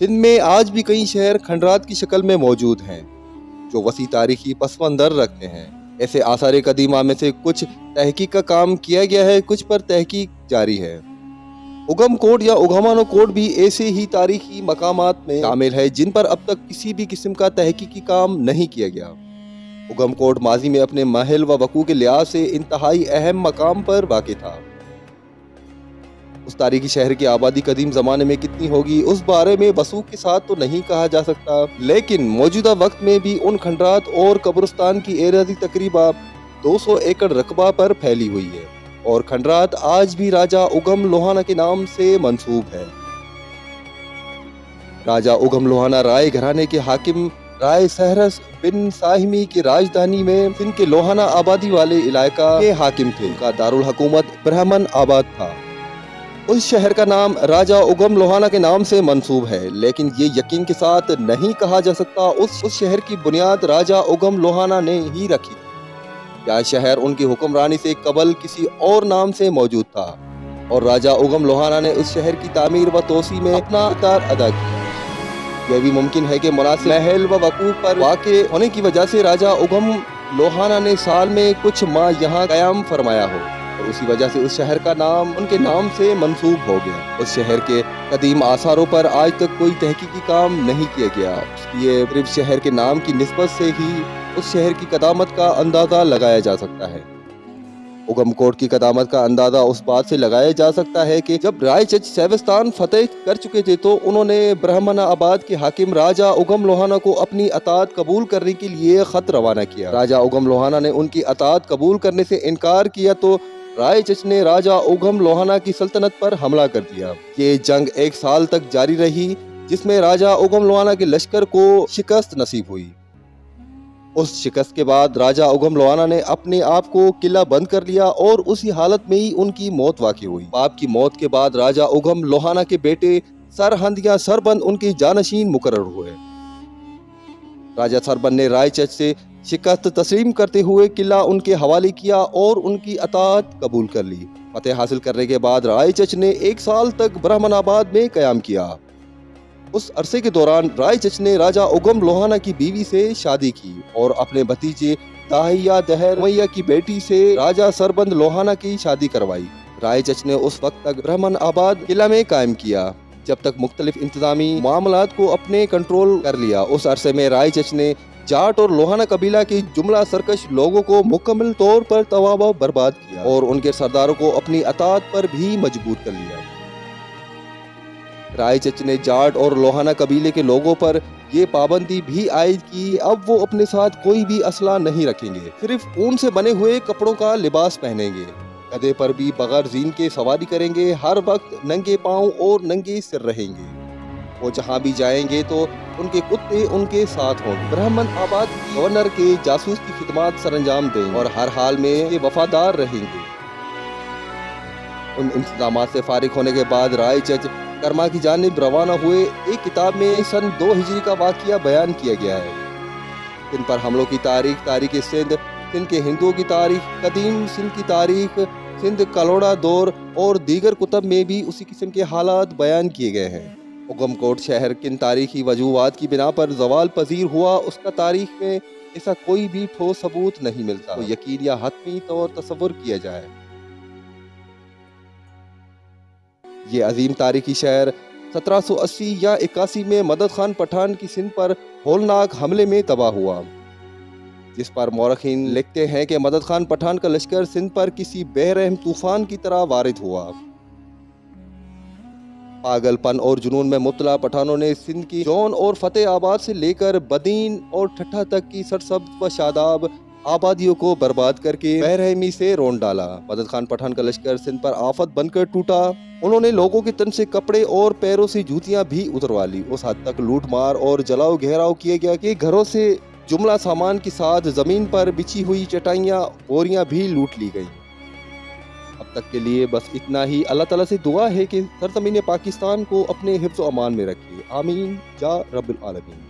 سندھ میں آج بھی کئی شہر کھنڈرات کی شکل میں موجود ہیں جو وسیع تاریخی پس منظر رکھتے ہیں۔ ایسے آثار قدیمہ میں سے کچھ تحقیق کا کام کیا گیا ہے، کچھ پر تحقیق جاری ہے۔ اگم کوٹ یا اگامانو کوٹ بھی ایسے ہی تاریخی مقامات میں شامل ہے جن پر اب تک کسی بھی قسم کا تحقیقی کام نہیں کیا گیا۔ اگم کوٹ ماضی میں اپنے محل و وقوع کے لحاظ سے انتہائی اہم مقام پر واقع تھا۔ اس تاریخی شہر کی آبادی قدیم زمانے میں کتنی ہوگی اس بارے میں وثوق کے ساتھ تو نہیں کہا جا سکتا، لیکن موجودہ وقت میں بھی ان کھنڈرات اور قبرستان کی اراضی تقریباً 200 ایکڑ رقبہ پر پھیلی ہوئی ہے، اور کھنڈرات آج بھی راجہ اگم لوہانا کے نام سے منسوب ہے۔ راجہ اگم لوہانا رائے گھرانے کے حاکم رائے سہرس بن ساہمی کی راجدھانی میں سندھ کے لوہانا آبادی والے علاقہ کے حاکم تھے۔ ان کا دارالحکومت برہمن آباد تھا۔ اس شہر کا نام راجہ اگم لوہانا کے نام سے منسوب ہے، لیکن یہ یقین کے ساتھ نہیں کہا جا سکتا اس شہر کی بنیاد راجہ اگم لوہانا نے ہی رکھی تھی، یا شہر ان کی حکمرانی سے قبل کسی اور نام سے موجود تھا اور راجہ اگم لوہانا نے اس شہر کی تعمیر و توسیع میں اپنا کردار ادا کیا۔ یہ بھی ممکن ہے کہ مناسب محل و وقوع پر واقع ہونے کی وجہ سے راجہ اگم لوہانا نے سال میں کچھ ماہ یہاں قیام فرمایا ہو، اور اسی وجہ سے اس شہر کا نام ان کے نام سے منسوب ہو گیا۔ اس شہر کے قدیم آثاروں پر آج تک کوئی تحقیقی کام نہیں کیا گیا، اس لیے صرف شہر کے نام کی نسبت سے ہی اس شہر کی قدامت کا اندازہ لگایا جا سکتا ہے۔ اگم کوٹ کی قدامت کا اندازہ اس بات سے لگایا جا سکتا ہے کہ جب رائے چچ سیوستان فتح کر چکے تھے تو انہوں نے برہمن آباد کے حاکم راجہ اگم لوہانا کو اپنی اطاعت قبول کرنے کے لیے خط روانہ کیا۔ راجہ اگم لوہانا نے ان کی اطاعت قبول کرنے سے انکار کیا تو رائے چچ نے راجہ اگم لوہانا کی سلطنت پر حملہ کر دیا۔ یہ جنگ 1 سال تک جاری رہی جس میں راجہ اگم لوہانا کے لشکر کو شکست نصیب ہوئی۔ اس شکست کے بعد راجہ اگم لوہانا نے اپنے آپ کو قلعہ بند کر لیا اور اسی حالت میں ہی ان کی موت واقع ہوئی۔ باپ کی موت کے بعد راجہ اگم لوہانا کے بیٹے سرہند یا سربند ان کے جانشین مقرر ہوئے۔ راجہ سربند نے رائے چچ سے شکست تسلیم کرتے ہوئے قلعہ ان کے حوالے کیا اور ان کی اطاعت قبول کر لی۔ فتح حاصل کرنے کے بعد رائے چچ نے 1 سال تک برہمن آباد میں قیام کیا۔ اس عرصے کے دوران رائے چچ نے راجہ اگم لوہانا کی بیوی سے شادی کی اور اپنے بھتیجے داہیا دہر مویا کی بیٹی سے راجہ سربند لوہانا کی شادی کروائی۔ رائے چچ نے اس وقت تک برہمن آباد قلعہ میں قائم کیا جب تک مختلف انتظامی معاملات کو اپنے کنٹرول کر لیا۔ اس عرصے میں رائے چچ نے جاٹ اور لوہانا قبیلہ کے جملہ سرکش لوگوں کو مکمل طور پر تباہ و برباد کیا اور ان کے سرداروں کو اپنی اطاعت پر بھی مجبور کر لیا۔ رائے چچ نے جاٹ اور لوہانا قبیلے کے لوگوں پر یہ پابندی بھی عائد کی اب وہ اپنے ساتھ کوئی بھی اسلحہ نہیں رکھیں گے، صرف اون سے بنے ہوئے کپڑوں کا لباس پہنیں گے، گدھے پر بھی بغیر زین کے سواری کریں گے، ہر وقت ننگے پاؤں اور ننگے سر رہیں گے، وہ جہاں بھی جائیں گے تو ان کے کتے ان کے ساتھ ہوں گے، برہمن آباد گورنر کے جاسوس کی خدمات سر انجام دیں اور ہر حال میں وفادار رہیں گے۔ ان انتظامات سے فارغ ہونے کے بعد رائے چچ کرما کی جانب روانہ ہوئے۔ ایک کتاب میں سن 2 ہجری کا واقعہ بیان کیا گیا ہے۔ سندھ پر حملوں کی تاریخ، تاریخ سندھ، سندھ کے ہندوؤں کی تاریخ، قدیم سندھ کی تاریخ، سندھ کلوڑا دور اور دیگر کتب میں بھی اسی قسم کے حالات بیان کیے گئے ہیں۔ اگم کوٹ شہر کن تاریخی وجوہات کی بنا پر زوال پذیر ہوا اس کا تاریخ میں ایسا کوئی بھی ٹھوس ثبوت نہیں ملتا تو یقین یا حتمی طور تصور کیا جائے۔ یہ عظیم تاریخی شہر 1780 یا 81 میں مدد خان پٹھان کی سندھ پر ہولناک حملے میں تباہ ہوا، جس پر مورخین لکھتے ہیں کہ مدد خان پٹھان کا لشکر سندھ پر کسی بے رحم طوفان کی طرح وارد ہوا۔ پاگل پن اور جنون میں مبتلا پٹھانوں نے سندھ کی جون اور فتح آباد سے لے کر بدین اور ٹھٹھا تک کی سرسبز و شاداب آبادیوں کو برباد کر کے بے رحمی سے رون ڈالا۔ مدد خان پٹھان کا لشکر سندھ پر آفت بن کر ٹوٹا۔ انہوں نے لوگوں کے تن سے کپڑے اور پیروں سے جوتیاں بھی اتروا لی۔ اس حد تک لوٹ مار اور جلاؤ گھیراؤ کیا گیا کہ گھروں سے جملہ سامان کے ساتھ زمین پر بچھی ہوئی چٹائیاں بوریاں بھی لوٹ لی گئیں۔ اب تک کے لیے بس اتنا ہی۔ اللہ تعالیٰ سے دعا ہے کہ سرزمین پاکستان کو اپنے حفظ و امان میں رکھے، آمین یا رب العالمین۔